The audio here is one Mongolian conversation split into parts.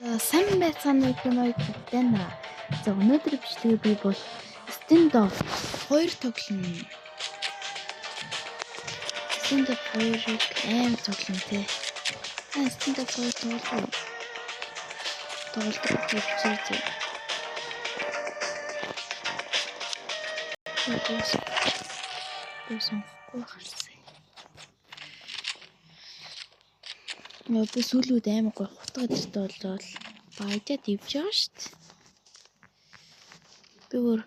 Сайн байцгаана уу байна. За өнөөдөр бичлэгээ би бол Standoff 2 тоглоно. Standoff 2-ыг аим тоглоно те. Standoff 2 тоглоно. Тоглох гэж сонхгүй харсан. Одоо сүүлүүд аймаг гой хутгаад иртэй болоод баяжаад ивж байгаа шүү дээ. Би бүр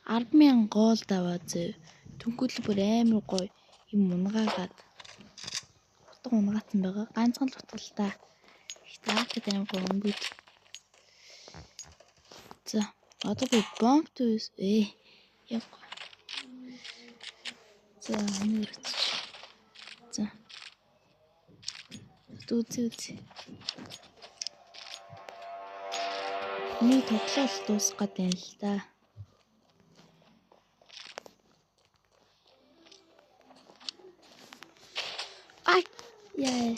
10,000 гол даваа зөө. Түнхүүл бүр амар гой юм унгаагаад утга унгаацсан байгаа. Ганцхан л утгалтай. Ихтэй амар гой өнгөд. За одоо би бомб төс яг. За нэрч. За. Үзээ. Миний тоглолт дуусах гээд байна л да. Ай яа.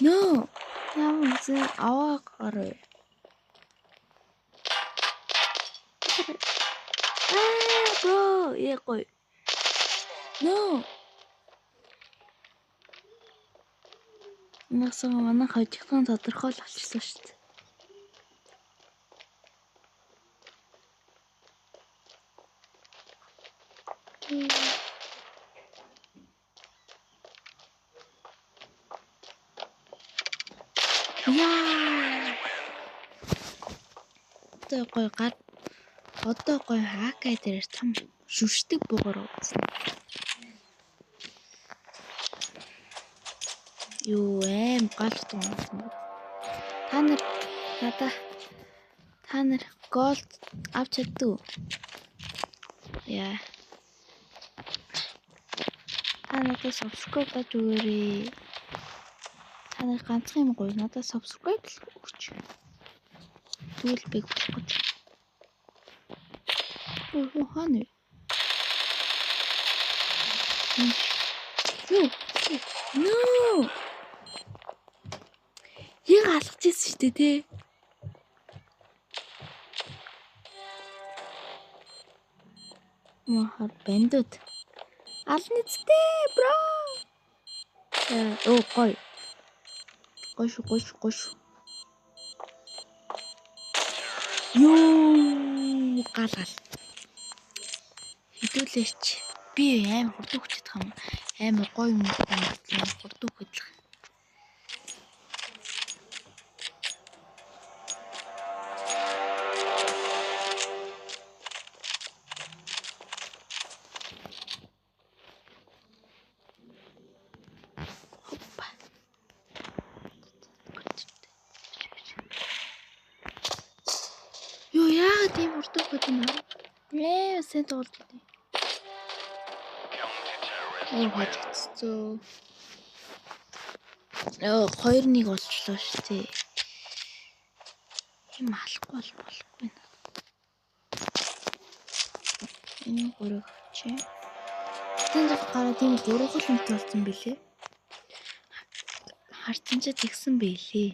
No. Ямар зэ аваа гараа. Bro, яахгүй. No. Нагсаа манай хожигхон тодорхой л болчихсон шүү дээ. Яа. Одоо гой хакай дээр том шүшдэг буугаар үзсэн. Юу аим галт унасан баг. Та нар голд авч чаддгүй. Яа. Та надад subscribe гэж өгөөрэй. Та нар ганцхан юм гоё надад subscribe өгч. Тэгвэл би болох гэж. Хаана вэ? No. Яг алгаж ирсэн шүү дээ тий. Махар бандууд. Алны цтэй бро. Гой. Гойш. Юу галгал. Хідүүлээч. Би аим хурд өгчөд хам. Амар гой юм байна. Хурд өгөх. Юу яа тийм хурд өгөх юм аа? Сэт олд. Хожигдсон. 2-1 болчихлоо шүү дээ. Им алахгүй болохгүй. Энэ гурав чи. Тэнд гараа тийм гурвал юмтай болсон билээ. Харцсан ч тэгсэн байлээ.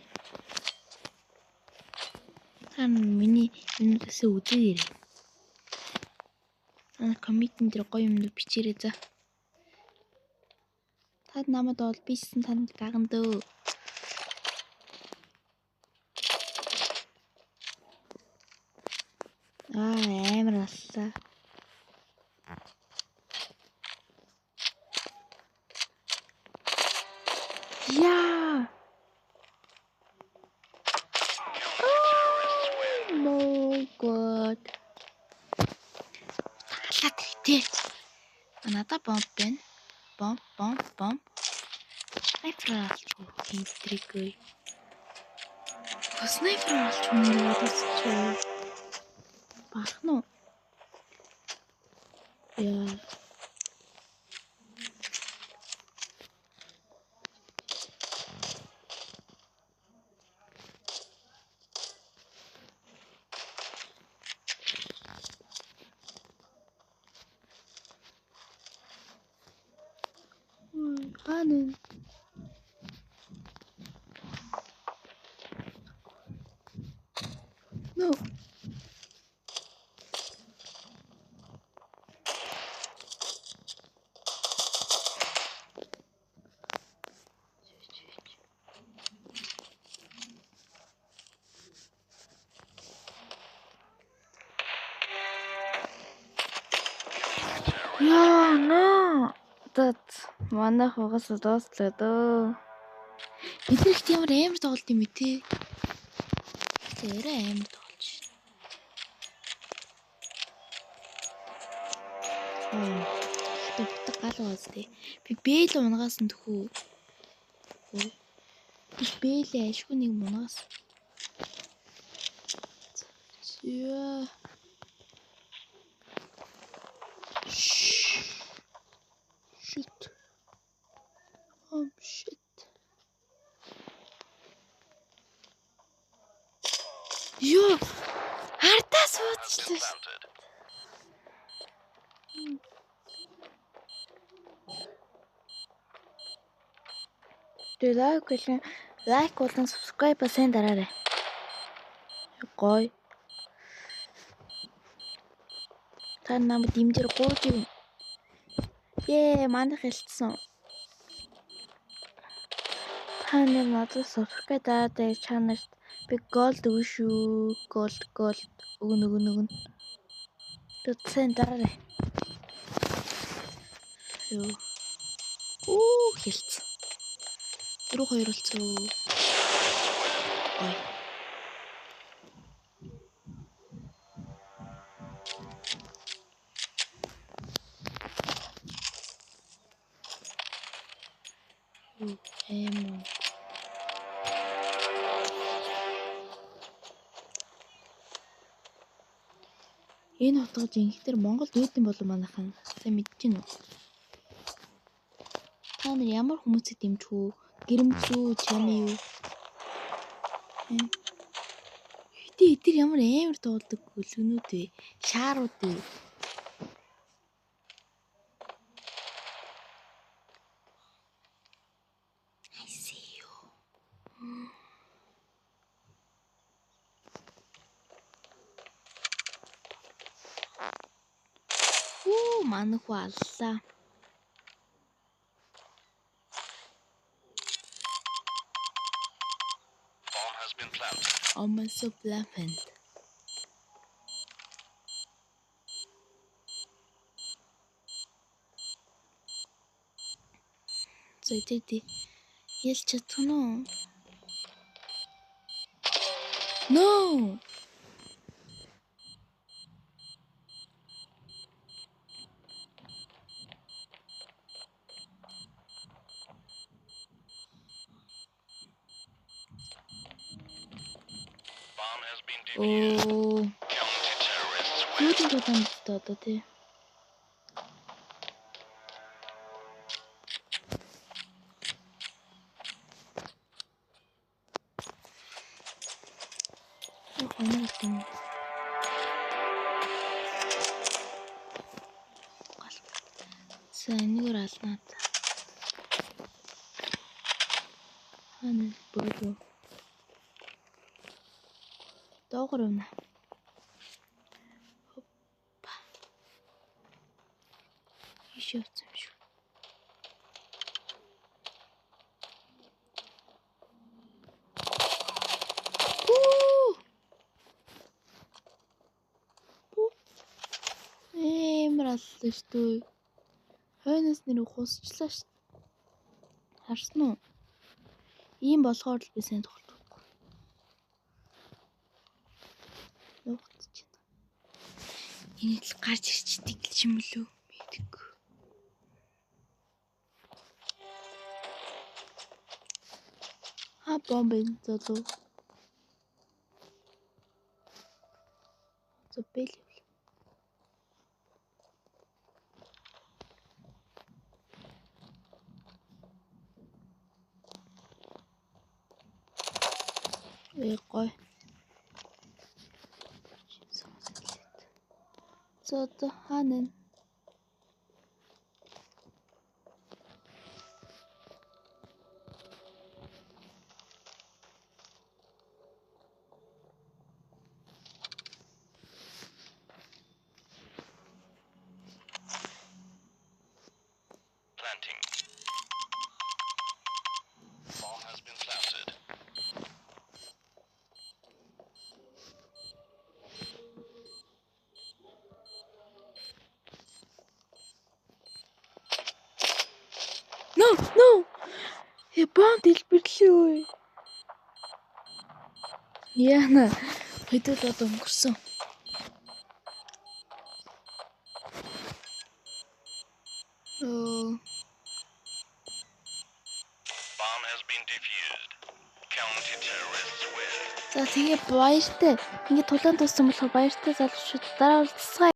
Та миний юунаас үзээрэй. Комментэн дээр гоё юм бичээрэй за. Тад намайг бол бичсэн танд гаган дөө. Амар аллаа. Яа. Oh god. Талаад ихтэй. Надаа бомб байна. Бомб. Снайпер алчгүй хинтриггүй. Снайпер алчгүй надад бахна уу? Яа. Хаана? No. Яа, наа. Дат манайх угаасаа дууслаа дөө. Бид нар ихт ямар амар тоглолт юм бэ те? Тэрэ амар тоглож байна. Тэ бутаг гал уус те. Би бэл унгаас нь төхөө. Би бэлээ ашгүй нэг мунаас. Яа. Shit. Oh shit. Ёо. Хартаа суудчихлаа ш. Лайк болон subscribe басан дараарай. Гой. Та намайг дэмжээр гууж юм. Манайх хэлсэн. Та нар надад subscribe дараатай чанарт би gold өгнө шүү. Gold өгнө. Тэгсэн дараарай. Юу. Хэлсэн. 4-2 болцоо. Ой. Энэ утгаж инхтэр Монголд үйдэн болов манайхан. Та мэдчихэв үү? Та нар ямар хүмүүсийг дэмжих үү? Гэрэмч үү, чами юу? Эдгээр ямар амар дуулдаг гүлгэнүүд вэ? Шаарууд вэ? I see you. Манайх аллаа. Almost flattened. So did ялч чадах нь No. Юу тийм одоо тий. Энийг алнаад. Хана боо. Доогор өгнө. Ишээвч юм шүү. Аллаа шүү. Хойноос нэр хусчлаа шүү. Харсан уу? Ийм болохоор л би сайн тоглохгүй. Нуугдаж байна. Энийг л гарч ирчдэг юм лөө. Мэдээгүй. Бомбын золоо. Зөбөл. Гой. За хаана? No. Бомб дэлбэрлээ өө. Яна. Хэдүүл одоо өнгөрсөн. Bomb has been defused. County terrorists win. За тэгээ баяртай. Ингээд тулаан туссан болохоор баяртай залуучууд дараа уулзцгаая.